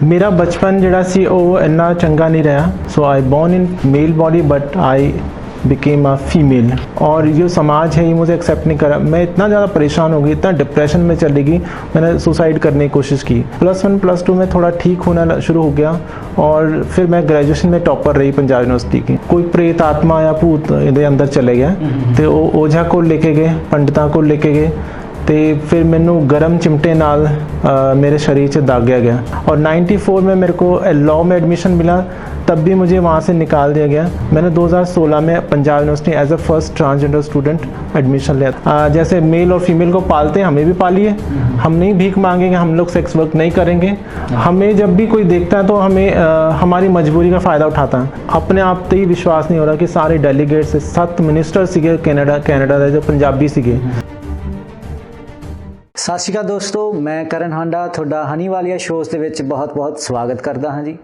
मेरा बचपन ਜਿਹੜਾ ਸੀ ਉਹ ਇੰਨਾ ਚੰਗਾ नहीं रहा। So I born in male body but I became a female. और जो समाज है ये मुझे एक्सेप्ट नहीं करा। मैं इतना ज़्यादा परेशान हो गई, इतना डिप्रेशन में चली गई, मैंने सुसाइड करने की कोशिश की। +1 +2 में थोड़ा ठीक होना शुरू हो गया और फिर मैं ग्रेजुएशन में टॉपर रही पंजाब यूनिवर्सिटी की। कोई प्रेत आत्मा या भूत इहदे अंदर चले गया तो ओझा को लेके गए, पंडितां को लेके गए तो फिर मैनू गर्म चिमटे नाल मेरे शरीर से दागया गया। और 94 में मेरे को लॉ में एडमिशन मिला, तब भी मुझे वहाँ से निकाल दिया गया। मैंने 2016 में Punjab university as a first transgender student admission लिया। जैसे मेल और फीमेल को पालते हैं, हमें भी पालिए। हम नहीं भीख मांगेंगे, हम लोग सेक्स वर्क नहीं करेंगे। हमें जब भी कोई देखता है तो हमें हमारी मजबूरी का फ़ायदा उठाता है। अपने आप तो ही विश्वास नहीं हो रहा कि सारे डेलीगेट से 7 मिनिस्टर सीगे कैनेडा ਦੇ जो पंजाबी सीगे। ਸਤਿ ਸ਼੍ਰੀ ਅਕਾਲ ਦੋਸਤੋ, ਮੈਂ ਕਰਨ ਹਾਂਡਾ ਤੁਹਾਡਾ ਹਨੀ ਵਾਲੀਆ ਸ਼ੋਜ਼ ਦੇ ਵਿੱਚ ਬਹੁਤ-ਬਹੁਤ ਸਵਾਗਤ ਕਰਦਾ ਹਾਂ ਜੀ।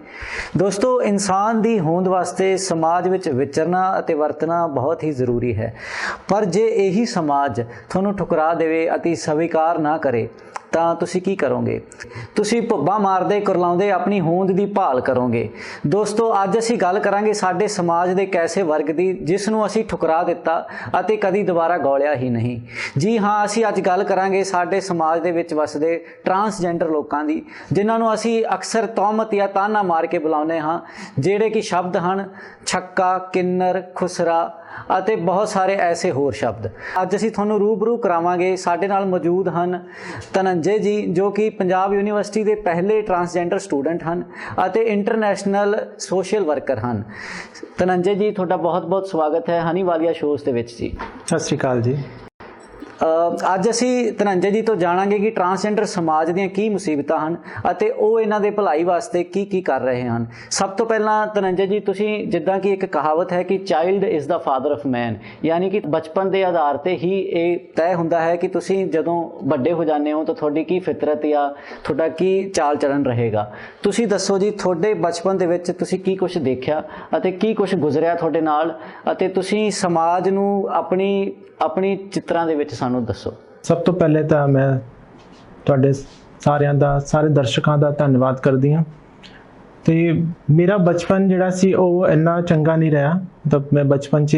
ਦੋਸਤੋ, ਇਨਸਾਨ ਦੀ ਹੋਂਦ ਵਾਸਤੇ ਸਮਾਜ ਵਿੱਚ ਵਿਚਰਨਾ ਅਤੇ ਵਰਤਣਾ ਬਹੁਤ ਹੀ ਜ਼ਰੂਰੀ ਹੈ। ਪਰ ਜੇ ਇਹੀ ਸਮਾਜ ਤੁਹਾਨੂੰ ਠੁਕਰਾ ਦੇਵੇ ਅਤੇ ਸਵੀਕਾਰ ਨਾ ਕਰੇ ਤਾਂ ਤੁਸੀਂ ਕੀ ਕਰੋਗੇ? ਤੁਸੀਂ ਭੁੱਬਾਂ ਮਾਰਦੇ ਕੁਰਲਾਉਂਦੇ ਆਪਣੀ ਹੋਂਦ ਦੀ ਭਾਲ ਕਰੋਗੇ। ਦੋਸਤੋ, ਅੱਜ ਅਸੀਂ ਗੱਲ ਕਰਾਂਗੇ ਸਾਡੇ ਸਮਾਜ ਦੇ ਕੈਸੇ ਵਰਗ ਦੀ ਜਿਸ ਨੂੰ ਅਸੀਂ ਠੁਕਰਾ ਦਿੱਤਾ ਅਤੇ ਕਦੀ ਦੁਬਾਰਾ ਗੌਲਿਆ ਹੀ ਨਹੀਂ। ਜੀ ਹਾਂ, ਅਸੀਂ ਅੱਜ ਗੱਲ ਕਰਾਂਗੇ ਸਾਡੇ ਸਮਾਜ ਦੇ ਵਿੱਚ ਵਸਦੇ ਟਰਾਂਸਜੈਂਡਰ ਲੋਕਾਂ ਦੀ, ਜਿਨ੍ਹਾਂ ਨੂੰ ਅਸੀਂ ਅਕਸਰ ਤੌਹਮਤ ਜਾਂ ਤਾਨਾ ਮਾਰ ਕੇ ਬੁਲਾਉਂਦੇ ਹਾਂ, ਜਿਹੜੇ ਕਿ ਸ਼ਬਦ ਹਨ ਛੱਕਾ, ਕਿੰਨਰ, ਖੁਸਰਾ ਅਤੇ ਬਹੁਤ ਸਾਰੇ ਐਸੇ ਹੋਰ ਸ਼ਬਦ। ਅੱਜ ਅਸੀਂ ਤੁਹਾਨੂੰ ਰੂਬਰੂ ਕਰਾਵਾਂਗੇ। ਸਾਡੇ ਨਾਲ ਮੌਜੂਦ ਹਨ ਧਨੰਜੇ ਜੀ, ਜੋ ਕਿ ਪੰਜਾਬ ਯੂਨੀਵਰਸਿਟੀ ਦੇ ਪਹਿਲੇ ਟਰਾਂਸਜੈਂਡਰ ਸਟੂਡੈਂਟ ਹਨ ਅਤੇ ਇੰਟਰਨੈਸ਼ਨਲ ਸੋਸ਼ਲ ਵਰਕਰ ਹਨ। ਧਨੰਜੇ ਜੀ, ਤੁਹਾਡਾ ਬਹੁਤ-ਬਹੁਤ ਸਵਾਗਤ ਹੈ ਹਨੀ ਵਾਲੀਆ ਸ਼ੋਜ਼ ਦੇ ਵਿੱਚ ਜੀ। ਸਤਿ ਸ਼੍ਰੀ ਅਕਾਲ ਜੀ। ਅੱਜ ਅਸੀਂ ਧਨੰਜੇ ਜੀ ਤੋਂ ਜਾਣਾਂਗੇ ਕਿ ਟਰਾਂਸਜੈਂਡਰ ਸਮਾਜ ਦੀਆਂ ਕੀ ਮੁਸੀਬਤਾਂ ਹਨ ਅਤੇ ਉਹ ਇਹਨਾਂ ਦੇ ਭਲਾਈ ਵਾਸਤੇ ਕੀ ਕਰ ਰਹੇ ਹਨ। ਸਭ ਤੋਂ ਪਹਿਲਾਂ ਧਨੰਜੇ ਜੀ, ਤੁਸੀਂ ਜਿੱਦਾਂ ਕਿ ਇੱਕ ਕਹਾਵਤ ਹੈ ਕਿ child is the father of man, ਯਾਨੀ ਕਿ ਬਚਪਨ ਦੇ ਆਧਾਰ 'ਤੇ ਹੀ ਇਹ ਤੈਅ ਹੁੰਦਾ ਹੈ ਕਿ ਤੁਸੀਂ ਜਦੋਂ ਵੱਡੇ ਹੋ ਜਾਂਦੇ ਹੋ ਤਾਂ ਤੁਹਾਡੀ ਕੀ ਫਿਤਰਤ ਜਾਂ ਤੁਹਾਡਾ ਕੀ ਚਾਲ ਚਲਨ ਰਹੇਗਾ। ਤੁਸੀਂ ਦੱਸੋ ਜੀ, ਤੁਹਾਡੇ ਬਚਪਨ ਦੇ ਵਿੱਚ ਤੁਸੀਂ ਕੀ ਕੁਛ ਦੇਖਿਆ ਅਤੇ ਕੀ ਕੁਛ ਗੁਜ਼ਰਿਆ ਤੁਹਾਡੇ ਨਾਲ, ਅਤੇ ਤੁਸੀਂ ਸਮਾਜ ਨੂੰ ਆਪਣੀ ਚਿੱਤਰਾਂ ਦੇ ਵਿੱਚ ਸਾਨੂੰ ਦੱਸੋ। ਸਭ ਤੋਂ ਪਹਿਲੇ ਤਾਂ ਮੈਂ ਤੁਹਾਡੇ ਸਾਰੇ ਦਰਸ਼ਕਾਂ ਦਾ ਧੰਨਵਾਦ ਕਰਦੀ ਹਾਂ। ਤੇ ਮੇਰਾ ਬਚਪਨ ਜਿਹੜਾ ਸੀ ਉਹ ਇੰਨਾ ਚੰਗਾ ਨਹੀਂ ਰਿਹਾ। ਮਤਲਬ ਮੈਂ ਬਚਪਨ 'ਚ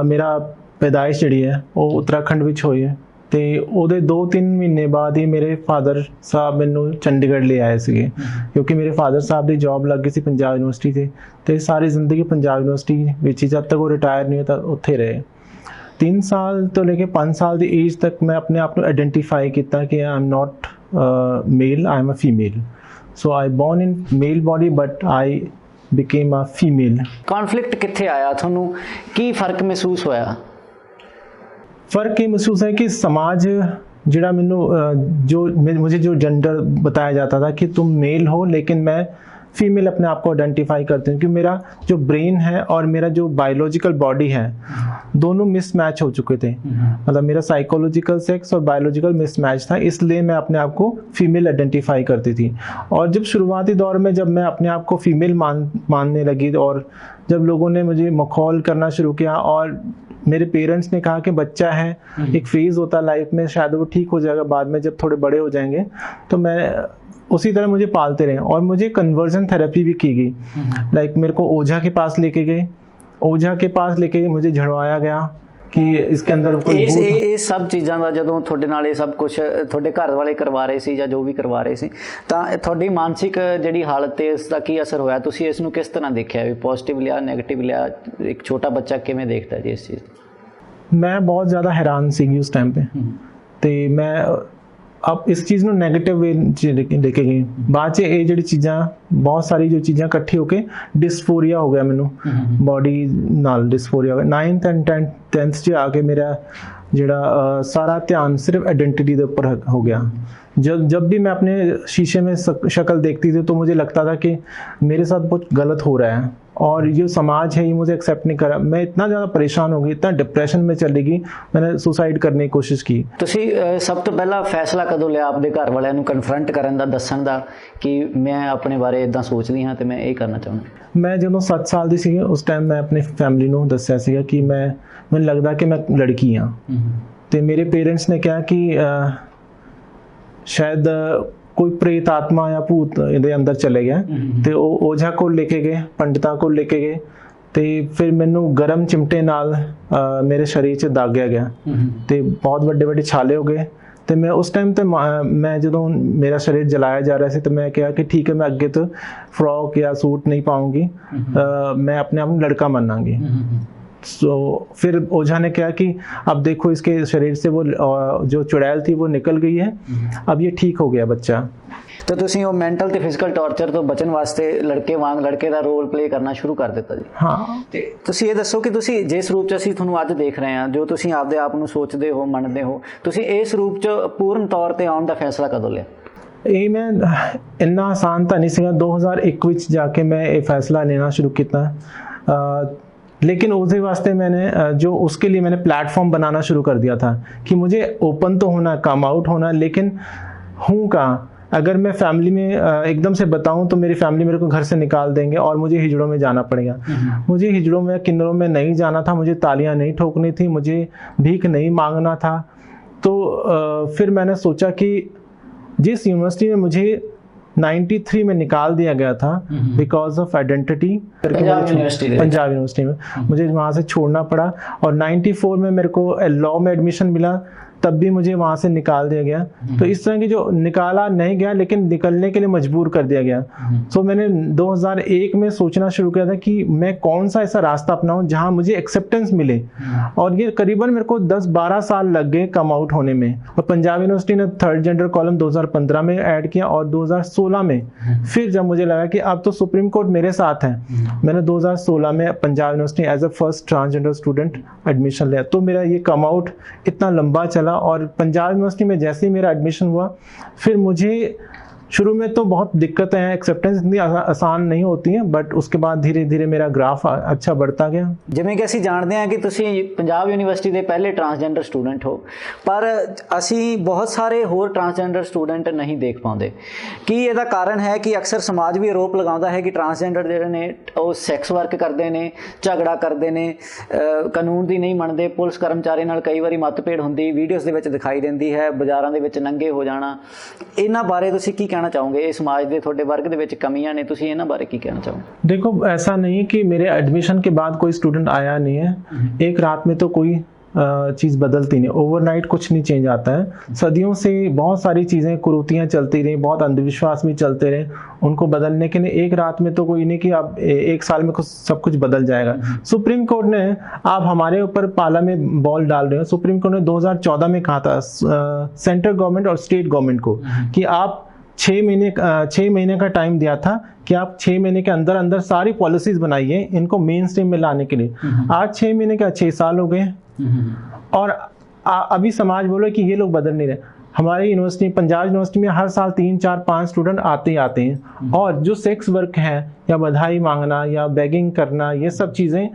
ਮੇਰਾ ਪੈਦਾਇਸ਼ ਜਿਹੜੀ ਹੈ ਉਹ ਉੱਤਰਾਖੰਡ ਵਿੱਚ ਹੋਈ ਹੈ ਤੇ ਉਹਦੇ 2-3 ਮਹੀਨੇ ਬਾਅਦ ਹੀ ਮੇਰੇ ਫਾਦਰ ਸਾਹਿਬ ਮੈਨੂੰ ਚੰਡੀਗੜ੍ਹ ਲੈ ਆਏ ਸੀਗੇ, ਕਿਉਂਕਿ ਮੇਰੇ ਫਾਦਰ ਸਾਹਿਬ ਦੀ ਜੌਬ ਲੱਗ ਗਈ ਸੀ ਪੰਜਾਬ ਯੂਨੀਵਰਸਿਟੀ ਤੇ ਸਾਰੀ ਜ਼ਿੰਦਗੀ ਪੰਜਾਬ ਯੂਨੀਵਰਸਿਟੀ ਵਿੱਚ ਹੀ, ਜਦ ਤੱਕ ਉਹ ਰਿਟਾਇਰ ਨਹੀਂ ਹੋਏ ਤਾਂ ਉੱਥੇ ਰਹੇ। 3 ਸਾਲ ਤੋਂ ਲੈ ਕੇ 5 ਸਾਲ ਦੀ ਏਜ ਤੱਕ ਮੈਂ ਆਪਣੇ ਆਪ ਨੂੰ ਆਇਡੈਂਟੀਫਾਈ ਕੀਤਾ ਕਿ I am not male, I am a female. So I born in male body but I became a female. Conflict ਕਿੱਥੇ ਆਇਆ ਤੁਹਾਨੂੰ? ਕੀ ਫ਼ਰਕ ਮਹਿਸੂਸ ਹੋਇਆ? फ़र्क ये महसूस है कि समाज जिहड़ा मैनू मुझे जो जेंडर बताया जाता था कि तुम मेल हो, लेकिन मैं फीमेल अपने आप को आइडेंटिफाई करती हूँ कि मेरा जो ब्रेन है और मेरा जो बायोलॉजिकल बॉडी है दोनों मिसमैच हो चुके थे। मतलब मेरा साइकोलॉजिकल सेक्स और बायोलॉजिकल मिसमैच था, इसलिए मैं अपने आप को फीमेल आइडेंटिफाई करती थी। और जब शुरुआती दौर में जब मैं अपने आप को फीमेल मानने लगी और जब लोगों ने मुझे मखौल करना शुरू किया और मेरे पेरेंट्स ने कहा कि बच्चा है, एक फेज़ होता है लाइफ में, शायद वो ठीक हो जाएगा बाद में जब थोड़े बड़े हो जाएंगे, तो मैं उसी तरह मुझे पालते रहे। और मुझे कन्वर्जन थेरेपी भी की गई। लाइक मेरे को ओझा के पास लेके गए, ओझा के पास लेके मुझे झड़वाया गया कि इसके अंदर ਇਹ ਸਭ ਚੀਜ਼ਾਂ ਦਾ ਜਦੋਂ ਤੁਹਾਡੇ ਨਾਲ ਇਹ ਸਭ ਕੁਛ ਤੁਹਾਡੇ ਘਰ ਵਾਲੇ ਕਰਵਾ ਰਹੇ ਸੀ ਜਾਂ ਜੋ ਵੀ ਕਰਵਾ ਰਹੇ ਸੀ, ਤਾਂ ਤੁਹਾਡੀ ਮਾਨਸਿਕ ਜਿਹੜੀ ਹਾਲਤ ਤੇ ਇਸ ਦਾ ਕੀ ਅਸਰ ਹੋਇਆ? ਤੁਸੀਂ ਇਸ ਨੂੰ ਕਿਸ ਤਰ੍ਹਾਂ ਦੇਖਿਆ, ਵੀ ਪੋਜ਼ਿਟਿਵ ਲਿਆ, ਨੈਗੇਟਿਵ ਲਿਆ? ਇੱਕ ਛੋਟਾ ਬੱਚਾ ਕਿਵੇਂ ਦੇਖਦਾ ਜੀ ਇਸ ਚੀਜ਼? मैं बहुत ज़्यादा हैरान सी उस टाइम पे, तो मैं अब इस चीज़ ਨੂੰ ਨੈਗੇਟਿਵ ਵੇ 'ਚ ਲੈ ਕੇ ਗਈ। ਬਾਅਦ 'ਚ ਇਹ ਜਿਹੜੀ ਚੀਜ਼ਾਂ ਬਹੁਤ ਸਾਰੀ ਜੋ ਚੀਜ਼ਾਂ ਇਕੱਠੀ ਹੋ ਕੇ ਡਿਸਫੋਰੀਆ ਹੋ ਗਿਆ, ਮੈਨੂੰ ਬੋਡੀ ਨਾਲ ਡਿਸਫੋਰੀਆ ਹੋ ਗਿਆ। 9th ਐਂਡ 10th 'ਚ ਆ ਕੇ ਮੇਰਾ ਜਿਹੜਾ ਸਾਰਾ ਧਿਆਨ सिर्फ आइडेंटिटी के ऊपर हो गया। जब भी मैं अपने शीशे में शक्ल देखती थी तो मुझे लगता था कि मेरे साथ बहुत गलत हो रहा है और ये समाज है ये मुझे एक्सेप्ट नहीं करा। मैं इतना ज़्यादा परेशान हो गई, इतना डिप्रेशन में चली गई, मैंने सुसाइड करने की कोशिश की। ਤੁਸੀਂ ਸਭ ਤੋਂ ਪਹਿਲਾਂ ਫੈਸਲਾ ਕਦੋਂ ਲਿਆ ਆਪਣੇ ਘਰ ਵਾਲਿਆਂ ਨੂੰ ਕਨਫਰੰਟ ਕਰਨ ਦਾ, ਦੱਸਣ ਦਾ ਕਿ ਮੈਂ ਆਪਣੇ ਬਾਰੇ ਇਦਾਂ ਸੋਚਦੀ ਹਾਂ ਤੇ ਮੈਂ ਇਹ ਕਰਨਾ ਚਾਹੁੰਦਾ? मैं ਜਦੋਂ 7 ਸਾਲ ਦੀ ਸੀ उस टाइम मैं अपनी फैमिली ਨੂੰ ਦੱਸਿਆ ਸੀਗਾ ਕਿ ਮੈਨੂੰ ਲੱਗਦਾ ਕਿ ਮੈਂ ਲੜਕੀ ਹਾਂ। ਤੇ ਮੇਰੇ ਪੇਰੈਂਟਸ ਨੇ ਕਿਹਾ ਕਿ शायद ਕੋਈ ਪ੍ਰੇਤ ਆਤਮਾ ਜਾਂ ਭੂਤ ਇਹਦੇ ਅੰਦਰ ਚਲੇ ਗਿਆ ਤੇ ਉਹ ਓਝਾ ਕੋਲ ਲੈ ਕੇ ਗਏ, ਪੰਡਤਾਂ ਕੋਲ ਲੈ ਕੇ ਗਏ ਤੇ ਫਿਰ ਮੈਨੂੰ ਗਰਮ ਚਿਮਟੇ ਨਾਲ ਮੇਰੇ ਸਰੀਰ 'ਚ ਦਾਗਿਆ ਗਿਆ ਤੇ ਬਹੁਤ ਵੱਡੇ ਵੱਡੇ ਛਾਲੇ ਹੋ ਗਏ ਤੇ ਮੈਂ ਉਸ ਟਾਈਮ ਤੇ ਮੈਂ ਜਦੋਂ ਮੇਰਾ ਸਰੀਰ ਜਲਾਇਆ ਜਾ ਰਿਹਾ ਸੀ ਤੇ ਮੈਂ ਕਿਹਾ ਕਿ ਠੀਕ है मैं ਅੱਗੇ ਤੋਂ फ्रॉक या सूट नहीं पाऊंगी, मैं अपने आप को लड़का मानांगी। सो फिर ओझा ने कहा कि अब देखो इसके शरीर से वो जो चुड़ैल थी वो निकल गई है, अब ये ठीक हो गया बच्चा। तो ਤੁਸੀਂ ਉਹ ਮੈਂਟਲ ਤੇ ਫਿਜ਼ੀਕਲ ਟੌਰਚਰ ਤੋਂ ਬਚਣ ਵਾਸਤੇ ਲੜਕੇ ਵਾਂਗ ਲੜਕੇ ਦਾ ਰੋਲ ਪਲੇ ਕਰਨਾ ਸ਼ੁਰੂ ਕਰ ਦਿੱਤਾ ਜੀ। ਹਾਂ ਤੇ ਤੁਸੀਂ ਇਹ ਦੱਸੋ ਕਿ ਤੁਸੀਂ ਜਿਸ ਰੂਪ 'ਚ ਅਸੀਂ ਤੁਹਾਨੂੰ ਅੱਜ ਦੇਖ ਰਹੇ ਹਾਂ, ਜੋ ਤੁਸੀਂ ਆਪਦੇ ਆਪ ਨੂੰ ਸੋਚਦੇ ਹੋ ਮੰਨਦੇ ਹੋ, ਤੁਸੀਂ ਇਸ ਰੂਪ 'ਚ ਪੂਰਨ ਤੌਰ ਤੇ ਆਉਣ ਦਾ ਫੈਸਲਾ ਕਦੋਂ ਲਿਆ? ਇਹ ਮੈਂ ਇੰਨਾ ਆਸਾਨ ਤਾਂ ਨਹੀਂ ਸੀਗਾ। 2001 ਵਿੱਚ ਜਾ ਕੇ ਮੈਂ ਇਹ ਫੈਸਲਾ ਲੈਣਾ ਸ਼ੁਰੂ ਕੀਤਾ, लेकिन उसके वास्ते मैंने जो उसके लिए मैंने प्लेटफॉर्म बनाना शुरू कर दिया था कि मुझे ओपन तो होना, कम आउट होना, लेकिन हूँ कहाँ। अगर मैं फैमिली में एकदम से बताऊं तो मेरी फैमिली मेरे को घर से निकाल देंगे और मुझे हिजड़ों में जाना पड़ेगा। मुझे हिजड़ों में किन्नरों में नहीं जाना था, मुझे तालियां नहीं ठोकनी थी, मुझे भीख नहीं मांगना था। तो फिर मैंने सोचा कि जिस यूनिवर्सिटी में मुझे 93 में निकाल दिया गया था because of identity, Punjab university में मुझे वहाँ से छोड़ना पड़ा और 94 में मेरे को लॉ में एडमिशन मिला, तब भी मुझे वहाँ से निकाल दिया गया। तो इस तरह की जो निकाला नहीं गया लेकिन निकलने के लिए मजबूर कर दिया गया। सो मैंने 2001 में सोचना शुरू किया था कि मैं कौन सा ऐसा रास्ता अपनाऊं जहाँ मुझे एक्सेप्टेंस मिले, और ये करीबन मेरे को 10-12 साल लग गए कम आउट होने में। और पंजाब यूनिवर्सिटी ने थर्ड जेंडर कॉलम 2015 में ऐड किया और 2016 में फिर जब मुझे लगा कि अब तो सुप्रीम कोर्ट मेरे साथ है, मैंने 2016 में Punjab university as a first transgender student admission लिया। तो मेरा ये कम आउट इतना लंबा चला और पंजाब यूनिवर्सिटी में जैसे ही मेरा एडमिशन हुआ, फिर मुझे शुरू में तो बहुत दिक्कतें हैं, एक्सेप्टेंस इतनी आसान नहीं होती हैं, बट उसके बाद धीरे धीरे मेरा ग्राफ अच्छा बढ़ता गया। ਜਿਵੇਂ ਕਿ ਅਸੀਂ ਜਾਣਦੇ ਹਾਂ ਕਿ ਤੁਸੀਂ ਪੰਜਾਬ ਯੂਨੀਵਰਸਿਟੀ ਦੇ ਪਹਿਲੇ ਟਰਾਂਸਜੈਂਡਰ ਸਟੂਡੈਂਟ ਹੋ, ਪਰ ਅਸੀਂ ਬਹੁਤ ਸਾਰੇ ਹੋਰ ਟਰਾਂਸਜੈਂਡਰ ਸਟੂਡੈਂਟ ਨਹੀਂ ਦੇਖ ਪਾਉਂਦੇ। ਕੀ ਇਹਦਾ ਕਾਰਨ ਹੈ ਕਿ ਅਕਸਰ ਸਮਾਜ ਵੀ ਆਰੋਪ ਲਗਾਉਂਦਾ ਹੈ ਕਿ ਟਰਾਂਸਜੈਂਡਰ ਜਿਹੜੇ ਨੇ ਉਹ ਸੈਕਸ ਵਰਕ ਕਰਦੇ ਨੇ, ਝਗੜਾ ਕਰਦੇ ਨੇ, ਕਾਨੂੰਨ ਦੀ ਨਹੀਂ ਮੰਨਦੇ, ਪੁਲਿਸ ਕਰਮਚਾਰੀ ਨਾਲ ਕਈ ਵਾਰੀ ਮਤਭੇਦ ਹੁੰਦੀ ਵੀਡੀਓਜ਼ ਦੇ ਵਿੱਚ ਦਿਖਾਈ ਦਿੰਦੀ ਹੈ, ਬਾਜ਼ਾਰਾਂ ਦੇ ਵਿੱਚ ਨੰਗੇ ਹੋ ਜਾਣਾ। ਇਹਨਾਂ ਬਾਰੇ ਤੁਸੀਂ ਕੀ ਕਹਿਣਾ ਚਾਹੋਗੇ? ਇਹ ਸਮਾਜ ਦੇ ਤੁਹਾਡੇ ਵਰਗ ਦੇ ਵਿੱਚ ਕਮੀਆਂ ਨੇ, ਤੁਸੀਂ ਇਹਨਾਂ ਬਾਰੇ ਕੀ ਕਹਿਣਾ ਚਾਹੋਗੇ? देखो ऐसा नहीं है कि मेरे एडमिशन के बाद कोई स्टूडेंट आया नहीं है, एक रात में तो कोई चीज़ बदलती नहीं, ओवरनाइट कुछ नहीं चेंज आता है। सदियों से बहुत सारी चीज़ें कुरीतियाँ चलती रही, बहुत अंधविश्वास भी चलते रहे, उनको बदलने के लिए एक रात में तो कोई नहीं कि अब एक साल में कुछ सब कुछ बदल जाएगा। सुप्रीम कोर्ट ने, आप हमारे ऊपर पाला में बॉल डाल रहे हो, सुप्रीम कोर्ट ने 2014 में कहा था सेंट्रल गवर्नमेंट और स्टेट गवर्नमेंट को कि आप 6 महीने का टाइम दिया था कि आप 6 महीने के अंदर अंदर सारी पॉलिसीज बनाइए इनको मेन स्ट्रीम में लाने के लिए। आज 6 महीने का 6 साल हो गए और अभी समाज बोलो कि ये लोग बदल नहीं रहे। हमारी यूनिवर्सिटी, पंजाब यूनिवर्सिटी में हर साल 3, 4, 5 स्टूडेंट आते ही आते हैं, और जो सेक्स वर्क है या बधाई मांगना या बेगिंग करना, ये सब चीज़ें,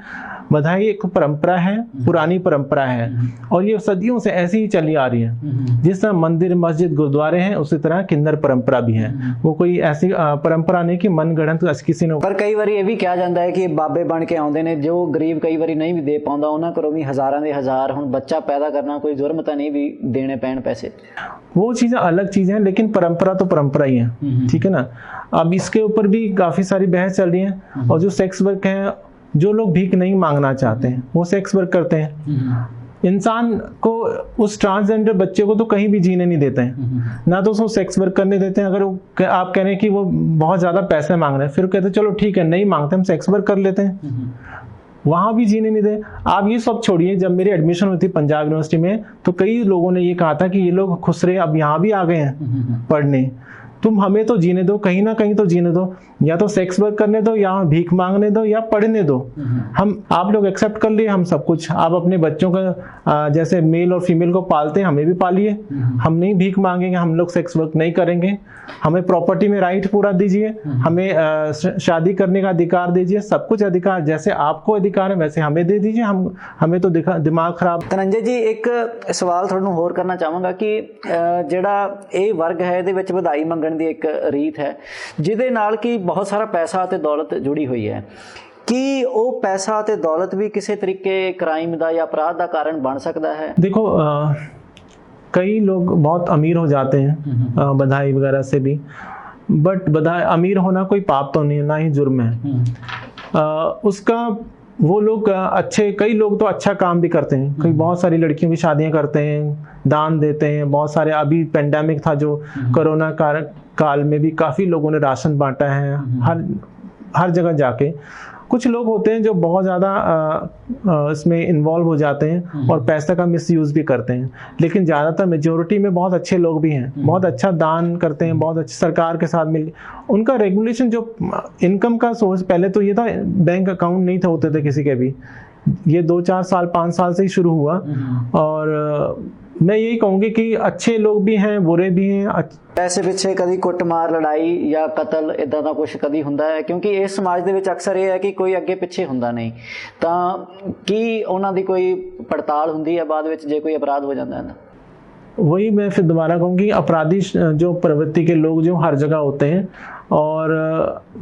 बधाई एक परंपरा है, पुरानी परंपरा है और ये सदियों से ऐसी ही चली आ रही है। जिस तरह मंदिर मस्जिद गुरुद्वारे हैं उसी तरह किन्नर परंपरा भी है। वो कोई ऐसी परंपरा नहीं कि मनगढ़ंत किसी ने। पर कई बार ये भी कहा जाता है कि बाबे बन के आते हैं, जो गरीब कई बार नहीं भी दे पाता उन्होंने घरों भी हज़ारों के हज़ार, हुण बच्चा पैदा करना कोई जुर्म तो नहीं भी देने पैण पैसे। वो चीज़ें अलग चीज़ें हैं, लेकिन परंपरा तो परंपरा ही है, ठीक है ना। अब इसके ऊपर भी काफ़ी सारी बहस चल रही है। और जो सेक्स वर्क है, जो लोग भीख नहीं मांगना चाहते हैं वो सेक्स वर्क करते हैं। इंसान को, उस ट्रांसजेंडर बच्चे को तो कहीं भी जीने नहीं देते हैं, ना तो उसको सेक्स वर्क करने देते हैं। अगर आप कह रहे हैं कि वो बहुत ज़्यादा पैसे मांग रहे हैं, फिर कहते हैं चलो ठीक है नहीं मांगते, हम सेक्स वर्क कर लेते हैं, वहाँ भी जीने नहीं दे। आप ये सब छोड़िए, जब मेरी एडमिशन हुई थी पंजाब यूनिवर्सिटी में तो कई लोगों ने ये कहा था कि ये लोग खुसरे अब यहाँ भी आ गए हैं पढ़ने, तुम हमें तो जीने दो, कहीं ना कहीं तो जीने दो, या तो सेक्स वर्क करने दो या भीख मांगने दो या पढ़ने दो। हम, आप लोग एक्सेप्ट कर लिए हम सब कुछ, आप अपने बच्चों का जैसे मेल और फीमेल को पालते हैं हमें भी पालिए, हम नहीं भीख मांगेंगे, हम लोग सेक्स वर्क नहीं करेंगे, हमें प्रॉपर्टी में राइट पूरा दीजिए, हमें शादी करने का अधिकार दीजिए, सब कुछ अधिकार जैसे आपको अधिकार है वैसे हमें दे दीजिए, हमें तो दिमाग खराब। ਧਨੰਜੇ ਜੀ, ਇੱਕ ਸਵਾਲ ਤੁਹਾਨੂੰ ਹੋਰ ਕਰਨਾ ਚਾਹਾਂਗਾ ਕਿ ਜਿਹੜਾ ਇਹ ਵਰਗ ਹੈ ਇਹਦੇ ਵਿੱਚ ਵਧਾਈ ਮੰਗਣ ਦੀ ਇੱਕ ਰੀਤ ਹੈ ਜਿਹਦੇ ਨਾਲ ਕਿ ਬਹੁਤ ਸਾਰਾ ਪੈਸਾ ਅਤੇ ਦੌਲਤ ਜੁੜੀ ਹੋਈ ਹੈ। ਕੀ ਉਹ ਪੈਸਾ ਅਤੇ ਦੌਲਤ ਵੀ ਕਿਸੇ ਤਰੀਕੇ ਕ੍ਰਾਈਮ ਦਾ ਜਾਂ ਅਪਰਾਧ ਦਾ ਕਾਰਨ ਬਣ ਸਕਦਾ ਹੈ? देखो, कई लोग बहुत अमीर हो जाते हैं बधाई वगैरह से भी, बट बधाई अमीर होना कोई पाप तो नहीं है, ना ही जुर्म है। उसका वो लोग अच्छे, कई लोग तो अच्छा काम भी करते हैं, कई बहुत सारी लड़कियों की शादियां करते हैं, दान देते हैं बहुत सारे। अभी पेंडेमिक था जो कोरोना काल में भी काफ़ी लोगों ने राशन बांटा है हर जगह जाके। कुछ लोग होते हैं जो बहुत ज़्यादा इसमें इन्वॉल्व हो जाते हैं और पैसे का मिसयूज़ भी करते हैं, लेकिन ज़्यादातर मेजोरिटी में बहुत अच्छे लोग भी हैं, बहुत अच्छा दान करते हैं, बहुत अच्छे सरकार के साथ मिल। उनका रेगुलेशन जो इनकम का सोर्स, पहले तो ये था बैंक अकाउंट नहीं थे होते थे किसी के भी, ये 2-4 साल 5 साल से ही शुरू हुआ। और मैं यही कहूँगी कि अच्छे लोग भी हैं, बुरे भी हैं। ਪੈਸੇ ਪਿੱਛੇ ਕਦੀ ਕੁੱਟਮਾਰ, ਲੜਾਈ ਜਾਂ ਕਤਲ ਇਦਾਂ ਦਾ ਕੁਝ ਕਦੀ ਹੁੰਦਾ ਹੈ? ਕਿਉਂਕਿ ਇਸ ਸਮਾਜ ਦੇ ਵਿੱਚ ਅਕਸਰ ਇਹ ਹੈ ਕਿ ਕੋਈ ਅੱਗੇ ਪਿੱਛੇ ਹੁੰਦਾ ਨਹੀਂ, ਤਾਂ ਕੀ ਉਹਨਾਂ ਦੀ ਕੋਈ ਪੜਤਾਲ ਹੁੰਦੀ ਹੈ ਬਾਅਦ ਵਿੱਚ ਜੇ ਕੋਈ ਅਪਰਾਧ ਹੋ ਜਾਂਦਾ ਹੈ? वही मैं फिर दोबारा कहूँगी, अपराधी जो प्रवृत्ति के लोग जो हर जगह होते हैं, और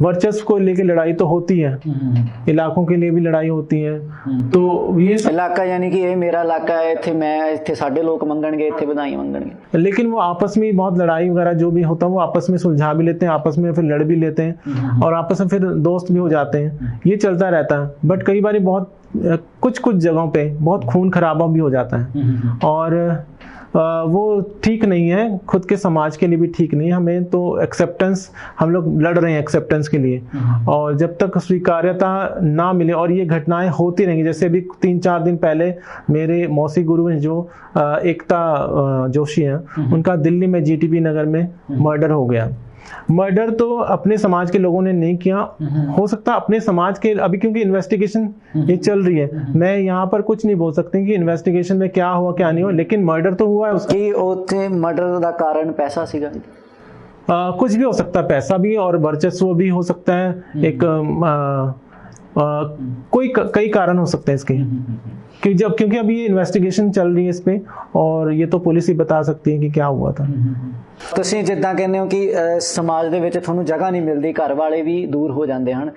वर्चस्व को लेके लड़ाई तो होती है, इलाकों के लिए भी लड़ाई होती है। तो ये इलाका यानी कि ये मेरा इलाका है, इत्थे मैं, इत्थे साडे लोग मंगणगे, इत्थे बधाइयां मंगणगे, लेकिन वो आपस में बहुत लड़ाई वगैरह जो भी होता है वो आपस में सुलझा भी लेते हैं, आपस में फिर लड़ भी लेते हैं, और आपस में फिर दोस्त भी हो जाते हैं। ये चलता रहता है, बट कई बार बहुत कुछ जगहों पे बहुत खून खराबा भी हो जाता है, और वो ठीक नहीं है, खुद के समाज के लिए भी ठीक नहीं है। हमें तो एक्सेप्टेंस, हम लोग लड़ रहे हैं एक्सेप्टेंस के लिए, और जब तक स्वीकार्यता ना मिले, और ये घटनाएं होती रहेंगी। जैसे अभी 3-4 दिन पहले मेरे मौसी गुरु हैं जो एकता जोशी हैं, उनका दिल्ली में जीटीबी नगर में मर्डर हो गया। मर्डर तो अपने समाज के लोगों ने नहीं किया, हो सकता अपने समाज के, अभी क्योंकि इन्वेस्टिगेशन ये चल रही है, मैं यहाँ पर कुछ नहीं बोल सकती कि इन्वेस्टिगेशन में क्या हुआ क्या नहीं हुआ, लेकिन मर्डर तो हुआ है। उसकी उत्थे मर्डर का कारण पैसा सीगा? कुछ भी हो सकता है, पैसा भी और वर्चस्व भी हो सकता है, एक कई कारण हो सकते हैं इसके, क्योंकि अभी ये इन्वेस्टिगेशन चल रही है इस पे, और ये तो पुलिस ही बता सकती है कि क्या हुआ था। ਤੁਸੀਂ ਜਿੱਦਾਂ ਕਹਿੰਦੇ ਹੋ ਕਿ ਸਮਾਜ ਦੇ ਵਿੱਚ ਤੁਹਾਨੂੰ ਜਗ੍ਹਾ ਨਹੀਂ ਮਿਲਦੀ, ਘਰ ਵਾਲੇ ਵੀ ਦੂਰ ਹੋ ਜਾਂਦੇ ਹਨ,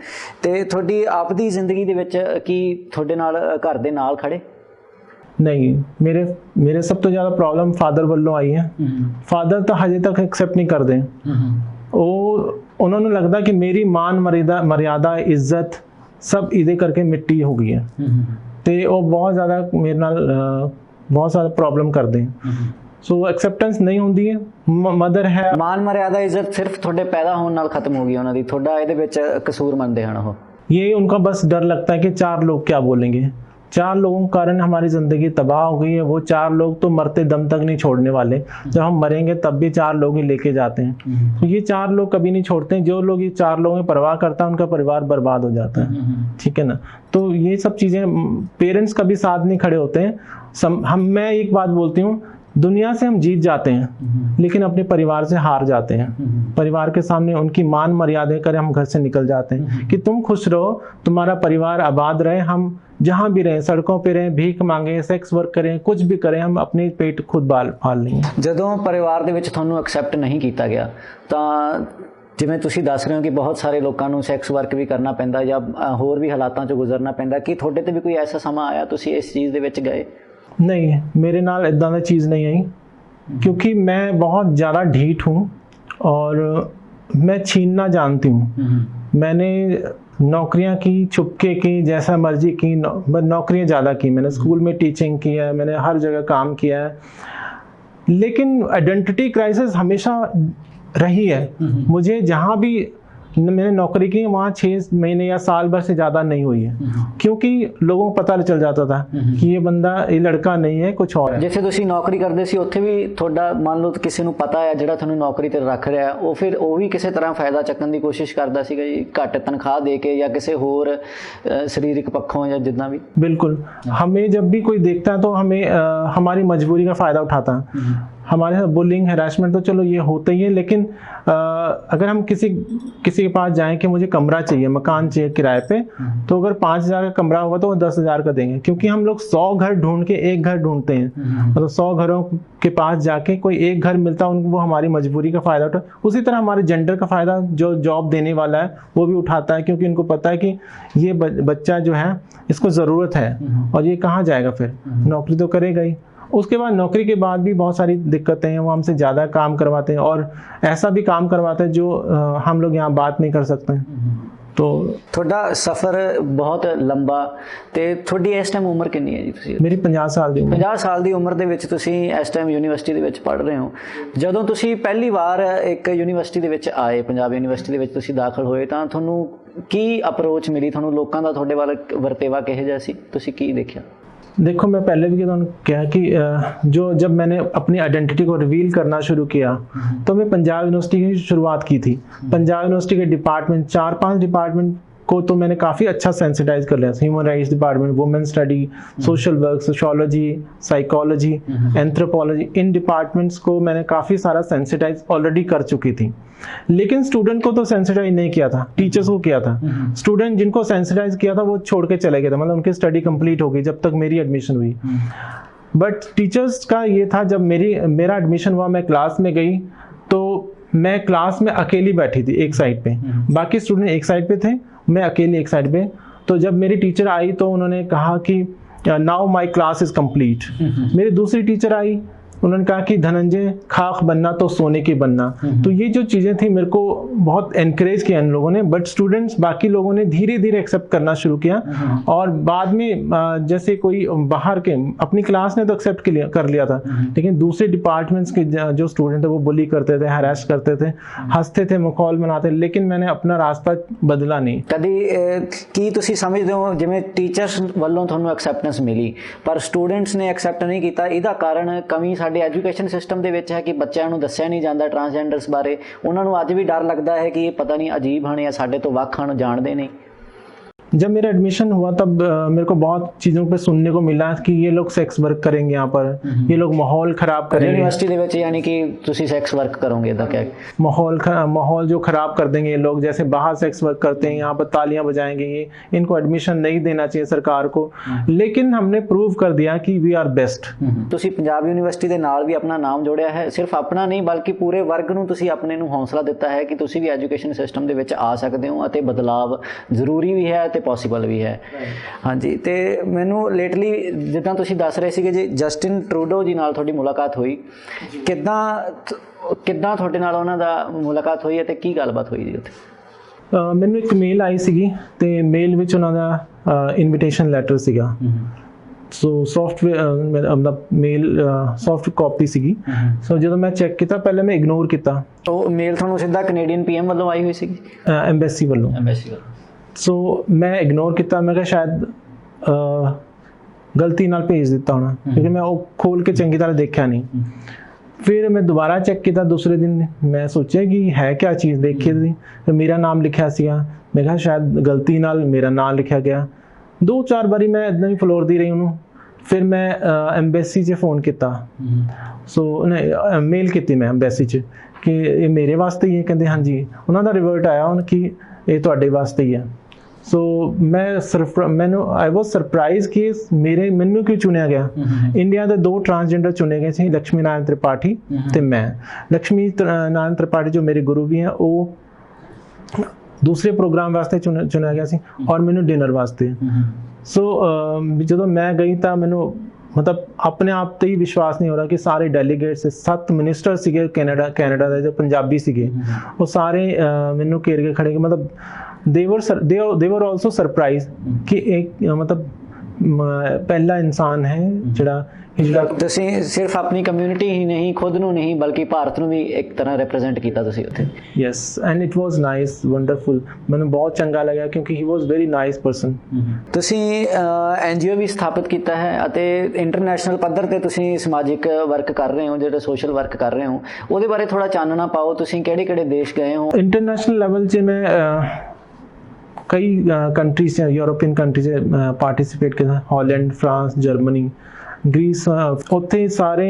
ਤੇ ਤੁਹਾਡੀ ਆਪਦੀ ਜ਼ਿੰਦਗੀ ਦੇ ਵਿੱਚ ਕੀ ਤੁਹਾਡੇ ਨਾਲ ਘਰ ਦੇ ਨਾਲ ਖੜੇ? नहीं, मेरे सब तो ज़्यादा प्रॉब्लम फादर ਵੱਲੋਂ आई है। फादर तो हजे तक एक्सेप्ट नहीं करते, उन्होंने लगता कि मेरी मान मर्यादा इज्जत सब इधे करके मिट्टी हो गई है, तो वो बहुत ज़्यादा मेरे नाल बहुत ज़्यादा प्रॉब्लम करते हैं। सो एक्सेप्टेंस नहीं ਹੁੰਦੀ ਹੈ। ਮਦਰ ਹੈ, ਮਾਨ ਮਰਿਆਦਾ ਇੱਜ਼ਤ ਸਿਰਫ ਤੁਹਾਡੇ ਪੈਦਾ ਹੋਣ ਨਾਲ ਖਤਮ ਹੋ ਗਈ ਉਹਨਾਂ ਦੀ, ਤੁਹਾਡਾ ਇਹਦੇ ਵਿੱਚ ਕਸੂਰ ਮੰਨਦੇ ਹਨ ਉਹ? ये उनका बस डर लगता है कि 4 लोग क्या बोलेंगे। 4 लोगों के कारण हमारी ज़िंदगी तबाह हो गई है। वो 4 लोग तो मरते दम तक नहीं छोड़ने वाले, जब हम मरेंगे तब भी 4 लोग ही लेके जाते हैं। तो ये 4 लोग कभी नहीं छोड़ते हैं। जो लोग ये 4 लोगों की परवाह करता है उनका परिवार बर्बाद हो जाता है, ठीक है ना। तो ये सब चीज़ें, पेरेंट्स कभी साथ नहीं खड़े होते हैं। मैं एक बात बोलती हूँ, दुनिया से हम जीत जाते हैं लेकिन अपने परिवार से हार जाते हैं। परिवार के सामने उनकी मान मर्यादा कर हम घर से निकल जाते हैं कि तुम खुश रहो, तुम्हारा परिवार आबाद रहे, हम जहाँ भी रहें, सड़कों पे रहें, भीख मांगे, सेक्स वर्क करें, कुछ भी करें, हम अपने पेट खुद पाल लेंगे। ਜਦੋਂ ਪਰਿਵਾਰ ਦੇ ਵਿੱਚ ਤੁਹਾਨੂੰ ਐਕਸੈਪਟ ਨਹੀਂ ਕੀਤਾ ਗਿਆ, ਤਾਂ ਜਿਵੇਂ ਤੁਸੀਂ ਦੱਸ ਰਹੇ ਹੋ ਕਿ ਬਹੁਤ ਸਾਰੇ ਲੋਕਾਂ ਨੂੰ ਸੈਕਸ ਵਰਕ ਵੀ ਕਰਨਾ ਪੈਂਦਾ ਜਾਂ ਹੋਰ ਵੀ ਹਾਲਾਤਾਂ 'ਚੋਂ ਗੁਜ਼ਰਨਾ ਪੈਂਦਾ, ਕੀ ਤੁਹਾਡੇ ਤੇ ਵੀ ਕੋਈ ਐਸਾ ਸਮਾਂ ਆਇਆ ਤੁਸੀਂ ਇਸ ਚੀਜ਼ ਦੇ ਵਿੱਚ ਗਏ? नहीं, मेरे नाल इदां दी चीज़ नहीं आई, क्योंकि मैं बहुत ज़्यादा ढीठ हूँ और मैं छीनना जानती हूँ। मैंने नौकरियाँ की, छुपके की, जैसा मर्जी की, नौकरियाँ ज़्यादा की। मैंने स्कूल में टीचिंग की है, मैंने हर जगह काम किया है, लेकिन आइडेंटिटी क्राइसिस हमेशा रही है। मुझे जहाँ भी मैंने नौकरी की वहाँ 6 महीने या साल भर से ज़्यादा नहीं हुई है, क्योंकि लोगों को पता चल जाता था कि ये बंदा, ये लड़का नहीं है, कुछ और है। ਜਿੱਥੇ ਤੁਸੀਂ ਨੌਕਰੀ ਕਰਦੇ ਸੀ ਉੱਥੇ ਵੀ ਤੁਹਾਡਾ ਮੰਨ ਲਓ ਕਿਸੇ ਨੂੰ ਪਤਾ ਹੈ ਜਿਹੜਾ ਤੁਹਾਨੂੰ ਨੌਕਰੀ ਤੇ ਰੱਖ ਰਿਹਾ, ਉਹ ਫਿਰ ਉਹ ਵੀ ਕਿਸੇ ਤਰ੍ਹਾਂ ਫਾਇਦਾ ਚੱਕਣ ਦੀ ਕੋਸ਼ਿਸ਼ ਕਰਦਾ ਸੀਗਾ ਜੀ, ਘੱਟ ਤਨਖਾਹ ਦੇ ਕੇ ਜਾਂ ਕਿਸੇ ਹੋਰ ਸਰੀਰਕ ਪੱਖੋਂ ਜਾਂ जितना भी? बिल्कुल, हमें जब भी कोई देखता है तो हमें हमारी मजबूरी का फ़ायदा उठाता है। हमारे साथ बुलिंग, हैरेसमेंट तो चलो ये होता ही है, लेकिन अगर हम किसी के पास जाएं कि मुझे कमरा चाहिए, मकान चाहिए किराए पे, तो अगर 5,000 का कमरा होगा तो वो 10,000 का देंगे, क्योंकि हम लोग 100 घर ढूंढ के एक घर ढूंढते हैं। मतलब 100 घरों के पास जाके कोई एक घर मिलता है, उनको वो हमारी मजबूरी का फ़ायदा उठा। उसी तरह हमारे जेंडर का फ़ायदा जो जॉब देने वाला है वो भी उठाता है, क्योंकि उनको पता है कि ये बच्चा जो है इसको ज़रूरत है और ये कहाँ जाएगा, फिर नौकरी तो करेगा ही। उसके बाद नौकरी के बाद भी बहुत सारी दिक्कतें हैं, वो हमसे ज़्यादा काम करवाते हैं और ऐसा भी काम करवाते हैं जो हम लोग यहाँ बात नहीं कर सकते हैं। तो ਤੁਹਾਡਾ ਸਫ਼ਰ ਬਹੁਤ ਲੰਬਾ ਤੇ ਤੁਹਾਡੀ ਇਸ ਟਾਈਮ ਉਮਰ ਕਿੰਨੀ ਹੈ ਜੀ? ਤੁਸੀਂ ਮੇਰੀ 50 ਸਾਲ ਦੀ ਉਮਰ। 50 ਸਾਲ ਦੀ ਉਮਰ ਦੇ ਵਿੱਚ ਤੁਸੀਂ ਇਸ ਟਾਈਮ ਯੂਨੀਵਰਸਿਟੀ ਦੇ ਵਿੱਚ ਪੜ੍ਹ ਰਹੇ ਹੋ। ਜਦੋਂ ਤੁਸੀਂ ਪਹਿਲੀ ਵਾਰ ਇੱਕ ਯੂਨੀਵਰਸਿਟੀ ਦੇ ਵਿੱਚ ਆਏ, ਪੰਜਾਬ ਯੂਨੀਵਰਸਿਟੀ ਦੇ ਵਿੱਚ ਤੁਸੀਂ ਦਾਖਲ ਹੋਏ, ਤਾਂ ਤੁਹਾਨੂੰ ਕੀ ਅਪਰੋਚ ਮਿਲੀ? ਤੁਹਾਨੂੰ ਲੋਕਾਂ ਦਾ ਤੁਹਾਡੇ ਵੱਲ ਵਰਤੇਵਾ ਕਿਹੋ ਜਿਹਾ ਸੀ? ਤੁਸੀਂ ਕੀ ਦੇਖਿਆ? देखो, मैं पहले भी कहा कि जब मैंने अपनी आइडेंटिटी को रिवील करना शुरू किया तो मैं पंजाब यूनिवर्सिटी की शुरुआत की थी। पंजाब यूनिवर्सिटी के डिपार्टमेंट 4-5 डिपार्टमेंट को तो मैंने काफ़ी अच्छा सेंसिटाइज कर लिया। Human rights department, women study, social work, sociology, psychology, anthropology, इन डिपार्टमेंट्स को मैंने काफ़ी सारा सेंसिटाइज ऑलरेडी कर चुकी थी। लेकिन स्टूडेंट को तो सेंसिटाइज नहीं किया था, टीचर्स को किया था। स्टूडेंट जिनको सेंसिटाइज किया था वो छोड़ के चले गए थे, मतलब उनकी स्टडी कंप्लीट हो गई जब तक मेरी एडमिशन हुई। बट टीचर्स का ये था, जब मेरा एडमिशन हुआ, मैं क्लास में गई तो मैं क्लास में अकेली बैठी थी एक साइड पे, बाकी स्टूडेंट एक साइड पे थे, मैं अकेली एक साइड पे। तो जब मेरी टीचर आई तो उन्होंने कहा कि now my class is complete. मेरी दूसरी टीचर आई, उन्होंने कहा कि धनंजय, खाक बनना तो सोने की बनना। तो ये जो चीज़ें थी मेरे को बहुत एनकरेज किया इन लोगों ने। बट स्टूडेंट्स, बाकी लोगों ने धीरे धीरे एक्सेप्ट करना शुरू किया और बाद में जैसे कोई बाहर के, अपनी क्लास ने तो एक्सेप्ट कर लिया था, लेकिन दूसरे डिपार्टमेंट्स के जो स्टूडेंट थे वो बुली करते थे, हरास करते थे, हंसते थे, मखौल बनाते, लेकिन मैंने अपना रास्ता बदला नहीं। कभी ਕੀ ਤੁਸੀਂ ਸਮਝਦੇ ਹੋ ਜਿਵੇਂ ਟੀਚਰਸ ਵੱਲੋਂ ਤੁਹਾਨੂੰ ਐਕਸੈਪਟੈਂਸ ਮਿਲੀ ਪਰ ਸਟੂਡੈਂਟਸ ਨੇ ਐਕਸੈਪਟ ਨਹੀਂ ਕੀਤਾ, ਇਹਦਾ ਕਾਰਨ ਕਮੀ ਸਾਡੇ ਐਜੂਕੇਸ਼ਨ ਸਿਸਟਮ ਦੇ ਵਿੱਚ ਹੈ ਕਿ ਬੱਚਿਆਂ ਨੂੰ ਦੱਸਿਆ ਨਹੀਂ ਜਾਂਦਾ ਟਰਾਂਸਜੈਂਡਰਸ ਬਾਰੇ? ਉਹਨਾਂ ਨੂੰ ਅੱਜ ਵੀ ਡਰ ਲੱਗਦਾ ਹੈ कि ये पता नहीं अजीब ਹਨ या ਸਾਡੇ ਤੋਂ ਵੱਖ ਹਨ, ਜਾਣਦੇ ਨਹੀਂ? जब मेरा एडमिशन हुआ तब मेरे को बहुत चीज़ों पे सुनने को मिला कि ये लोग सेक्स वर्क करेंगे यहाँ पर, ये लोग माहौल ख़राब करेंगे यूनिवर्सिटी ਦੇ ਵਿੱਚ, यानी कि ਤੁਸੀਂ सेक्स वर्क करोगे तो क्या माहौल जो ख़राब कर देंगे ये लोग, जैसे बाहर सेक्स वर्क करते हैं यहाँ पर तालियां बजाएंगे, ये इनको एडमिशन नहीं देना चाहिए सरकार को। लेकिन हमने प्रूव कर दिया कि वी आर बेस्ट। ਤੁਸੀਂ ਪੰਜਾਬ ਯੂਨੀਵਰਸਿਟੀ ਦੇ ਨਾਲ ਵੀ ਆਪਣਾ ਨਾਮ ਜੋੜਿਆ ਹੈ, ਸਿਰਫ ਆਪਣਾ ਨਹੀਂ ਬਲਕਿ ਪੂਰੇ ਵਰਗ ਨੂੰ ਤੁਸੀਂ ਆਪਣੇ ਨੂੰ ਹੌਸਲਾ ਦਿੱਤਾ ਹੈ ਕਿ ਤੁਸੀਂ ਵੀ ਐਜੂਕੇਸ਼ਨ ਸਿਸਟਮ ਦੇ ਵਿੱਚ ਆ ਸਕਦੇ ਹੋ ਅਤੇ ਬਦਲਾਵ ਜ਼ਰੂਰੀ ਵੀ ਹੈ ਤੇ ਪੋਸੀਬਲ ਵੀ ਹੈ। ਹਾਂਜੀ, ਤੇ ਮੈਨੂੰ ਲੇਟਲੀ ਜਿੱਦਾਂ ਤੁਸੀਂ ਦੱਸ ਰਹੇ ਸੀਗੇ ਜੀ, ਜਸਟਿਨ ਟਰੂਡੋ ਜੀ ਨਾਲ ਤੁਹਾਡੀ ਮੁਲਾਕਾਤ ਹੋਈ, ਕਿੱਦਾਂ ਤੁਹਾਡੇ ਨਾਲ ਉਹਨਾਂ ਦਾ ਮੁਲਾਕਾਤ ਹੋਈ ਅਤੇ ਕੀ ਗੱਲਬਾਤ ਹੋਈ ਜੀ ਉੱਥੇ? ਮੈਨੂੰ ਇੱਕ ਮੇਲ ਆਈ ਸੀਗੀ ਤੇ ਮੇਲ ਵਿੱਚ ਉਹਨਾਂ ਦਾ ਇਨਵੀਟੇਸ਼ਨ ਲੈਟਰ ਸੀਗਾ। ਸੋ ਸੌਫਟਵੇਅਰ ਆਪਣਾ ਮੇਲ ਸੌਫਟ ਕਾਪੀ ਸੀਗੀ। ਸੋ ਜਦੋਂ ਮੈਂ ਚੈੱਕ ਕੀਤਾ, ਪਹਿਲੇ ਮੈਂ ਇਗਨੋਰ ਕੀਤਾ। ਉਹ ਮੇਲ ਤੁਹਾਨੂੰ ਸਿੱਧਾ ਕੈਨੇਡੀਅਨ PM ਵੱਲੋਂ ਆਈ ਹੋਈ ਸੀਗੀ? ਐਮਬੈਸੀ ਵੱਲੋਂ। ਸੋ ਮੈਂ ਇਗਨੋਰ ਕੀਤਾ, ਮੈਂ ਕਿਹਾ ਸ਼ਾਇਦ ਗਲਤੀ ਨਾਲ ਭੇਜ ਦਿੱਤਾ ਹੋਣਾ, ਕਿਉਂਕਿ ਮੈਂ ਉਹ ਖੋਲ ਕੇ ਚੰਗੀ ਤਰ੍ਹਾਂ ਦੇਖਿਆ ਨਹੀਂ। ਫਿਰ ਮੈਂ ਦੁਬਾਰਾ ਚੈੱਕ ਕੀਤਾ ਦੂਸਰੇ ਦਿਨ, ਮੈਂ ਸੋਚਿਆ ਕਿ ਹੈ ਕਿਆ ਚੀਜ਼, ਦੇਖੀ ਸੀ ਫਿਰ ਮੇਰਾ ਨਾਮ ਲਿਖਿਆ ਸੀਗਾ। ਮੈਂ ਕਿਹਾ ਸ਼ਾਇਦ ਗਲਤੀ ਨਾਲ ਮੇਰਾ ਨਾਮ ਲਿਖਿਆ ਗਿਆ। 2-4 ਵਾਰੀ ਮੈਂ ਇੱਦਾਂ ਹੀ ਫਲੋਰਦੀ ਰਹੀ ਉਹਨੂੰ। ਫਿਰ ਮੈਂ ਐਮਬੈਸੀ 'ਚ ਫ਼ੋਨ ਕੀਤਾ, ਸੋ ਮੇਲ ਕੀਤੀ ਮੈਂ ਐਮਬੈਸੀ 'ਚ ਕਿ ਇਹ ਮੇਰੇ ਵਾਸਤੇ ਹੀ ਹੈ। ਕਹਿੰਦੇ ਹਾਂਜੀ। ਉਹਨਾਂ ਦਾ ਰਿਵਰਟ ਆਇਆ ਹੁਣ ਕਿ ਇਹ ਤੁਹਾਡੇ ਵਾਸਤੇ ਹੀ ਹੈ। ਸੋ ਮੈਨੂੰ ਆਈ ਵਾਜ਼ ਸਰਪ੍ਰਾਈਜ਼ ਕਿ ਮੈਨੂੰ ਕਿਉਂ ਚੁਣਿਆ ਗਿਆ। ਇੰਡੀਆ ਦੇ 2 ਟਰਾਂਸਜੈਂਡਰ ਚੁਣੇ ਗਏ ਸੀ, ਲక్ష్ਮੀ ਨਾਰਾਇਣ ਤ੍ਰਿਪਾਠੀ ਤੇ ਮੈਂ। ਲక్ష్ਮੀ ਨਾਰਾਇਣ ਤ੍ਰਿਪਾਠੀ ਜੋ ਮੇਰੇ ਗੁਰੂ ਵੀ ਹੈ, ਉਹ ਦੂਸਰੇ ਪ੍ਰੋਗਰਾਮ ਵਾਸਤੇ ਚੁਣਿਆ ਗਿਆ ਸੀ ਔਰ ਮੈਨੂੰ ਡਿਨਰ ਵਾਸਤੇ। ਸੋ ਜਦੋਂ ਮੈਂ ਗਈ ਤਾਂ ਮੈਨੂੰ ਮਤਲਬ ਆਪਣੇ ਆਪ ਤੇ ਹੀ ਵਿਸ਼ਵਾਸ ਨਹੀਂ ਹੋ ਰਿਹਾ ਕਿ ਸਾਰੇ ਡੈਲੀਗੇਟਸ, 7 ਮਿਨਿਸਟਰ ਸੀਗੇ ਕੈਨੇਡਾ ਦੇ ਜੋ ਪੰਜਾਬੀ ਸੀਗੇ, ਉਹ ਸਾਰੇ ਮੈਨੂੰ ਘੇਰ ਕੇ ਖੜੇ। ਮਤਲਬ they were also surprised ਕਿ ਇੱਕ ਮਤਲਬ ਪਹਿਲਾ ਇਨਸਾਨ ਹੈ ਜਿਹੜਾ ਤੁਸੀਂ ਸਿਰਫ ਆਪਣੀ ਕਮਿਊਨਿਟੀ ਹੀ ਨਹੀਂ, ਖੁਦ ਨੂੰ ਨਹੀਂ ਬਲਕਿ ਭਾਰਤ ਨੂੰ ਵੀ ਇੱਕ ਤਰ੍ਹਾਂ ਰਿਪਰੈਜ਼ੈਂਟ ਕੀਤਾ ਤੁਸੀਂ ਉੱਥੇ। Yes, and it was nice, wonderful. ਮੈਨੂੰ ਬਹੁਤ ਚੰਗਾ ਲੱਗਿਆ ਕਿਉਂਕਿ ਹੀ ਵਾਜ਼ ਵੈਰੀ ਨਾਈਸ ਪਰਸਨ। ਤੁਸੀਂ NGO ਵੀ ਸਥਾਪਿਤ ਕੀਤਾ ਹੈ ਅਤੇ ਇੰਟਰਨੈਸ਼ਨਲ ਪੱਧਰ ਤੇ ਤੁਸੀਂ ਸਮਾਜਿਕ ਵਰਕ ਕਰ ਰਹੇ ਹੋ, ਜਿਹੜਾ ਸੋਸ਼ਲ ਵਰਕ ਕਰ ਰਹੇ ਹੋ, ਉਹਦੇ ਬਾਰੇ ਥੋੜਾ ਚਾਨਣਾ ਪਾਓ। ਤੁਸੀਂ ਕਿਹੜੇ ਦੇਸ਼ ਗਏ ਹੋ? ਇੰਟਰਨੈਸ਼ਨਲ ਲੈਵਲ 'ਚ ਮੈਂ कई कंट्रीज से, यूरोपियन कंट्रीज से पार्टिसिपेट किया, हॉलैंड, फ्रांस, जर्मनी, ग्रीस। ਉੱਥੇ ਸਾਰੇ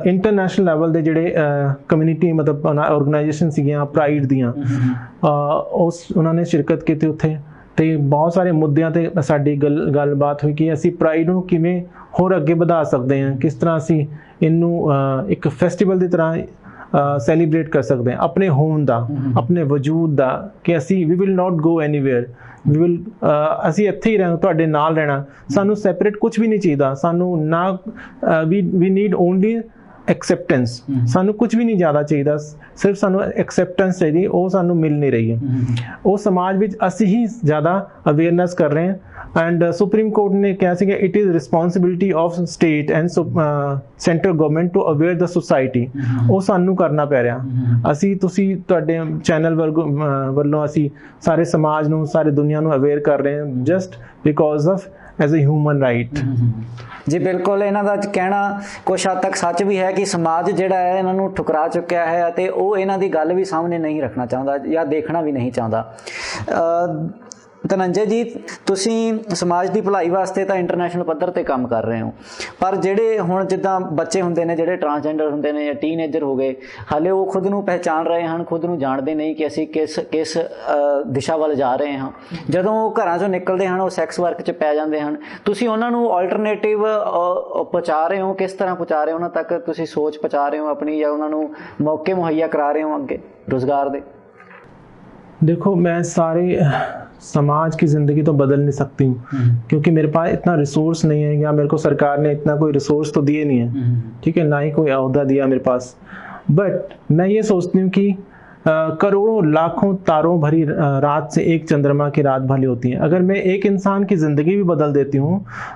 ਇੰਟਰਨੈਸ਼ਨਲ ਲੈਵਲ ਦੇ ਜਿਹੜੇ ਕਮਿਊਨਿਟੀ ਮਤਲਬ ਆਰਗੇਨਾਈਜੇਸ਼ਨ ਸੀਗੀਆਂ ਪ੍ਰਾਈਡ ਦੀਆਂ, ਉਹਨਾਂ ਨੇ ਸ਼ਿਰਕਤ ਕੀਤੀ ਉੱਥੇ। ਤੇ ਬਹੁਤ ਸਾਰੇ ਮੁੱਦਿਆਂ ਤੇ ਸਾਡੀ ਗੱਲਬਾਤ ਹੋਈ ਕਿ ਅਸੀਂ ਪ੍ਰਾਈਡ ਨੂੰ ਕਿਵੇਂ ਹੋਰ ਅੱਗੇ ਵਧਾ ਸਕਦੇ ਹਾਂ, ਕਿਸ ਤਰ੍ਹਾਂ ਅਸੀਂ ਇਹਨੂੰ ਇੱਕ ਫੈਸਟੀਵਲ ਦੀ ਤਰ੍ਹਾਂ ਸੈਲੀਬ੍ਰੇਟ ਕਰ ਸਕਦੇ ਹਾਂ ਆਪਣੇ ਹੋਣ ਦਾ, ਆਪਣੇ ਵਜੂਦ ਦਾ, ਕਿ ਅਸੀਂ ਵੀ will not go anywhere, we will ਅਸੀਂ ਇੱਥੇ ਹੀ ਰਹਿਣਾ, ਤੁਹਾਡੇ ਨਾਲ ਰਹਿਣਾ, ਸਾਨੂੰ ਸੈਪਰੇਟ ਕੁਝ ਵੀ ਨਹੀਂ ਚਾਹੀਦਾ, ਸਾਨੂੰ ਨਾ ਵੀ ਨੀਡ ਓਨਲੀ ਐਕਸੈਪਟੈਂਸ, ਸਾਨੂੰ ਕੁਝ ਵੀ ਨਹੀਂ ਜ਼ਿਆਦਾ ਚਾਹੀਦਾ, ਸਿਰਫ ਸਾਨੂੰ ਐਕਸੈਪਟੈਂਸ ਚਾਹੀਦੀ, ਉਹ ਸਾਨੂੰ ਮਿਲ ਨਹੀਂ ਰਹੀ ਹੈ। ਉਹ ਸਮਾਜ ਵਿੱਚ ਅਸੀਂ ਹੀ ਜ਼ਿਆਦਾ ਅਵੇਅਰਨੈਸ ਕਰ ਰਹੇ ਹਾਂ। ਐਂਡ ਸੁਪਰੀਮ ਕੋਰਟ ਨੇ ਕਿਹਾ ਸੀ ਕਿ it is responsibility of state and central government to aware the society. ਉਹ ਸਾਨੂੰ ਕਰਨਾ ਪੈ ਰਿਹਾ। ਅਸੀਂ ਤੁਸੀਂ ਤੁਹਾਡੇ ਚੈਨਲ ਵੱਲੋਂ ਅਸੀਂ ਸਾਰੇ ਸਮਾਜ ਨੂੰ, ਸਾਰੇ ਦੁਨੀਆ ਨੂੰ ਅਵੇਅਰ ਕਰ ਰਹੇ ਹਾਂ, just because of as a human right. ਜੀ ਬਿਲਕੁਲ, ਇਹਨਾਂ ਦਾ ਕਹਿਣਾ ਕੁਛ ਹੱਦ ਤੱਕ ਸੱਚ ਵੀ ਹੈ ਕਿ ਸਮਾਜ ਜਿਹੜਾ ਹੈ ਇਹਨਾਂ ਨੂੰ ਠੁਕਰਾ ਚੁੱਕਿਆ ਹੈ ਅਤੇ ਉਹ ਇਹਨਾਂ ਦੀ ਗੱਲ ਵੀ ਸਾਹਮਣੇ ਨਹੀਂ ਰੱਖਣਾ ਚਾਹੁੰਦਾ ਜਾਂ ਦੇਖਣਾ ਵੀ ਨਹੀਂ ਚਾਹੁੰਦਾ। ਧਨੰਜੇ ਜੀ, ਤੁਸੀਂ ਸਮਾਜ ਦੀ ਭਲਾਈ ਵਾਸਤੇ ਤਾਂ ਇੰਟਰਨੈਸ਼ਨਲ ਪੱਧਰ 'ਤੇ ਕੰਮ ਕਰ ਰਹੇ ਹੋ, ਪਰ ਜਿਹੜੇ ਹੁਣ ਜਿੱਦਾਂ ਬੱਚੇ ਹੁੰਦੇ ਨੇ, ਜਿਹੜੇ ਟਰਾਂਸਜੈਂਡਰ ਹੁੰਦੇ ਨੇ ਜਾਂ ਟੀਨਏਜਰ ਹੋ ਗਏ, ਹਾਲੇ ਉਹ ਖੁਦ ਨੂੰ ਪਹਿਚਾਣ ਰਹੇ ਹਨ, ਖੁਦ ਨੂੰ ਜਾਣਦੇ ਨਹੀਂ ਕਿ ਅਸੀਂ ਕਿਸ ਦਿਸ਼ਾ ਵੱਲ ਜਾ ਰਹੇ ਹਾਂ। ਜਦੋਂ ਉਹ ਘਰਾਂ 'ਚੋਂ ਨਿਕਲਦੇ ਹਨ, ਉਹ ਸੈਕਸ ਵਰਕ 'ਚ ਪੈ ਜਾਂਦੇ ਹਨ। ਤੁਸੀਂ ਉਹਨਾਂ ਨੂੰ ਆਲਟਰਨੇਟਿਵ ਪਹੁੰਚਾ ਰਹੇ ਹੋ, ਕਿਸ ਤਰ੍ਹਾਂ ਪਹੁੰਚਾ ਰਹੇ ਹੋ ਉਹਨਾਂ ਤੱਕ? ਤੁਸੀਂ ਸੋਚ ਪਹੁੰਚਾ ਰਹੇ ਹੋ ਆਪਣੀ, ਜਾਂ ਉਹਨਾਂ ਨੂੰ ਮੌਕੇ ਮੁਹੱਈਆ ਕਰਾ ਰਹੇ ਹੋ ਅੱਗੇ रोजगार दे? देखो, मैं सारे समाज की ज़िंदगी तो बदल नहीं सकती हूँ, क्योंकि मेरे पास इतना रिसोर्स नहीं है, या मेरे को सरकार ने इतना कोई रिसोर्स तो दिए नहीं है, ठीक है, ना ही कोई अहदा दिया मेरे पास। बट मैं ये सोचती हूँ कि करोड़ों लाखों तारों भरी रात से एक चंद्रमा की रात भली होती है। अगर मैं एक इंसान की ज़िंदगी भी बदल देती हूँ,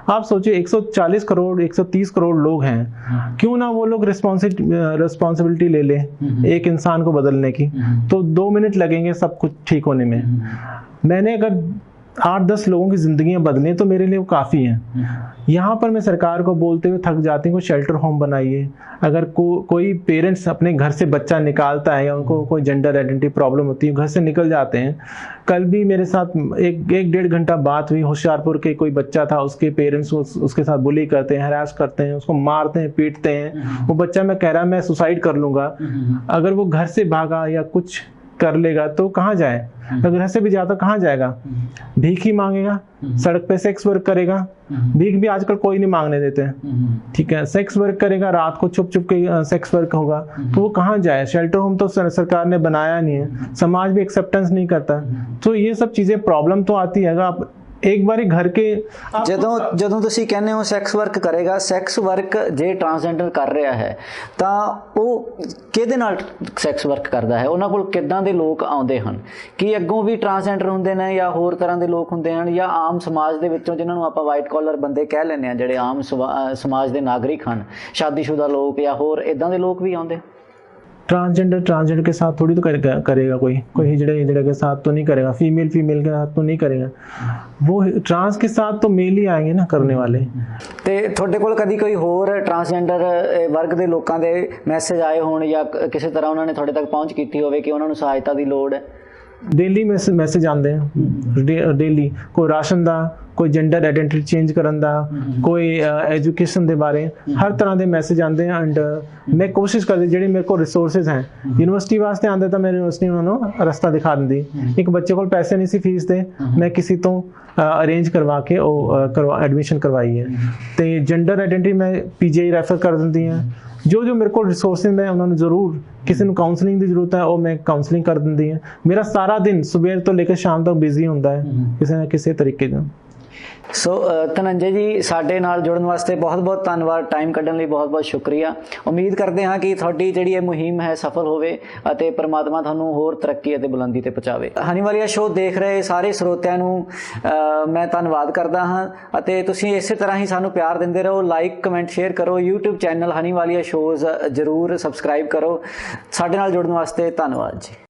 आप सोचिए 140 करोड़ 130 करोड़ लोग हैं, क्यों ना वो लोग रिस्पॉन्सिबिलिटी ले ले एक इंसान को बदलने की, तो 2 मिनट लगेंगे सब कुछ ठीक होने में। मैंने अगर 8-10 लोगों की ज़िंदगियाँ बदलें तो मेरे लिए वो काफ़ी हैं। यहाँ पर मैं सरकार को बोलते हुए थक जाती हूँ, कोई शेल्टर होम बनाइए। अगर कोई पेरेंट्स अपने घर से बच्चा निकालता है, या उनको कोई जेंडर आइडेंटिटी प्रॉब्लम होती है, घर से निकल जाते हैं। कल भी मेरे साथ एक 1-1.5 घंटा बात हुई, होशियारपुर के कोई बच्चा था, उसके पेरेंट्स उसके साथ बुली करते हैं, हरास करते हैं, उसको मारते हैं, पीटते हैं। वो बच्चा मैं कह रहा मैं सुसाइड कर लूँगा। अगर वो घर से भागा या कुछ कर लेगा तो कहाँ जाए? अगर घर से भी जाता कहाँ जाएगा? भीख ही मांगेगा, सड़क पे सेक्स वर्क करेगा। भीख भी आजकल कोई नहीं मांगने देते हैं, ठीक है, सेक्स वर्क करेगा, रात को छुप छुप के सेक्स वर्क होगा, तो वो कहाँ जाए? शेल्टर होम तो सरकार ने बनाया नहीं है, समाज भी एक्सेप्टेंस नहीं करता। तो ये सब चीज़ें प्रॉब्लम तो आती है। अगर आप एक बार घर के ਜਦੋਂ ਤੁਸੀਂ ਕਹਿੰਦੇ ਹੋ ਸੈਕਸ ਵਰਕ ਕਰੇਗਾ, ਸੈਕਸ ਵਰਕ ਜੇ ਟਰਾਂਸਜੈਂਡਰ ਕਰ ਰਿਹਾ ਹੈ ਤਾਂ ਉਹ ਕਿਹਦੇ ਨਾਲ ਸੈਕਸ ਵਰਕ ਕਰਦਾ ਹੈ? ਉਹਨਾਂ ਕੋਲ ਕਿੱਦਾਂ ਦੇ ਲੋਕ ਆਉਂਦੇ ਹਨ? ਕਿ ਅੱਗੋਂ ਵੀ ਟਰਾਂਸਜੈਂਡਰ ਹੁੰਦੇ ਨੇ, ਜਾਂ ਹੋਰ ਤਰ੍ਹਾਂ ਦੇ ਲੋਕ ਹੁੰਦੇ ਹਨ, ਜਾਂ ਆਮ ਸਮਾਜ ਦੇ ਵਿੱਚੋਂ ਜਿਹਨਾਂ ਨੂੰ ਆਪਾਂ ਵਾਈਟ ਕਾਲਰ ਬੰਦੇ ਕਹਿ ਲੈਂਦੇ ਹਾਂ, ਜਿਹੜੇ ਆਮ ਸਮਾਜ ਦੇ ਨਾਗਰਿਕ ਹਨ, ਸ਼ਾਦੀशुदा ਲੋਕ ਜਾਂ ਹੋਰ ਇਦਾਂ ਦੇ ਲੋਕ ਵੀ ਆਉਂਦੇ? ट्रांसजेंडर के साथ थोड़ी तो करेगा कोई हिजड़े के साथ तो नहीं करेगा, फीमेल के साथ तो नहीं करेगा। वो ट्रांस के साथ तो मेल ही आएंगे ना करने वाले। ਤੇ ਤੁਹਾਡੇ ਕੋਲ ਕਦੀ ਕੋਈ ਹੋਰ ਟਰਾਂਸਜੈਂਡਰ ਵਰਗ ਦੇ ਲੋਕਾਂ ਦੇ ਮੈਸੇਜ ਆਏ ਹੋਣ, ਜਾਂ ਕਿਸੇ ਤਰ੍ਹਾਂ ਉਹਨਾਂ ਨੇ ਤੁਹਾਡੇ ਤੱਕ ਪਹੁੰਚ ਕੀਤੀ ਹੋਵੇ ਕਿ ਉਹਨਾਂ ਨੂੰ ਸਹਾਇਤਾ ਦੀ ਲੋੜ ਹੈ? डेली मैसेज आते हैं, डेली कोई राशन दा, कोई जेंडर आइडेंटिटी चेंज करन दा, कोई एजुकेशन के बारे, हर तरह के मैसेज आते हैं। एंड मैं कोशिश करती, जो मेरे को रिसोर्सिज हैं, यूनिवर्सिटी वास्ते आते तो मैं यूनिवर्सिटी उन्होंने रस्ता दिखा दी। एक बच्चे को पैसे नहीं सी फीस दे, मैं किसी तो अरेंज करवा के एडमिशन करवाई है। तो जेंडर आइडेंटिटी मैं PGI रैफर कर दी है। जो मेरे को रिसोर्सिस मैं उन्होंने जरूर, किसी को काउंसलिंग की जरूरत है, वो मैं काउंसलिंग कर दी है। मेरा सारा दिन सुबह तो लेकर शाम तक बिजी होता है किसी ना किसी तरीके का। ਸੋ ਧਨੰਜੇ ਜੀ, ਸਾਡੇ ਨਾਲ ਜੁੜਨ ਵਾਸਤੇ ਬਹੁਤ ਬਹੁਤ ਧੰਨਵਾਦ, ਟਾਈਮ ਕੱਢਣ ਲਈ ਬਹੁਤ ਬਹੁਤ ਸ਼ੁਕਰੀਆ। ਉਮੀਦ ਕਰਦੇ ਹਾਂ ਕਿ ਤੁਹਾਡੀ ਜਿਹੜੀ ਇਹ ਮੁਹਿੰਮ ਹੈ ਸਫਲ ਹੋਵੇ ਅਤੇ ਪਰਮਾਤਮਾ ਤੁਹਾਨੂੰ ਹੋਰ ਤਰੱਕੀ ਅਤੇ ਬੁਲੰਦੀ ਤੇ ਪਹੁੰਚਾਵੇ। ਹਨੀਵਾਲੀਆ ਸ਼ੋਅ ਦੇਖ ਰਹੇ ਸਾਰੇ ਸਰੋਤਿਆਂ ਨੂੰ ਮੈਂ ਧੰਨਵਾਦ ਕਰਦਾ ਹਾਂ, ਅਤੇ ਤੁਸੀਂ ਇਸੇ ਤਰ੍ਹਾਂ ਹੀ ਸਾਨੂੰ ਪਿਆਰ ਦਿੰਦੇ ਰਹੋ। ਲਾਈਕ, ਕਮੈਂਟ, ਸ਼ੇਅਰ ਕਰੋ। YouTube ਚੈਨਲ ਹਨੀਵਾਲੀਆ ਸ਼ੋਜ਼ ਜ਼ਰੂਰ ਸਬਸਕ੍ਰਾਈਬ ਕਰੋ। ਸਾਡੇ ਨਾਲ ਜੁੜਨ ਵਾਸਤੇ ਧੰਨਵਾਦ ਜੀ।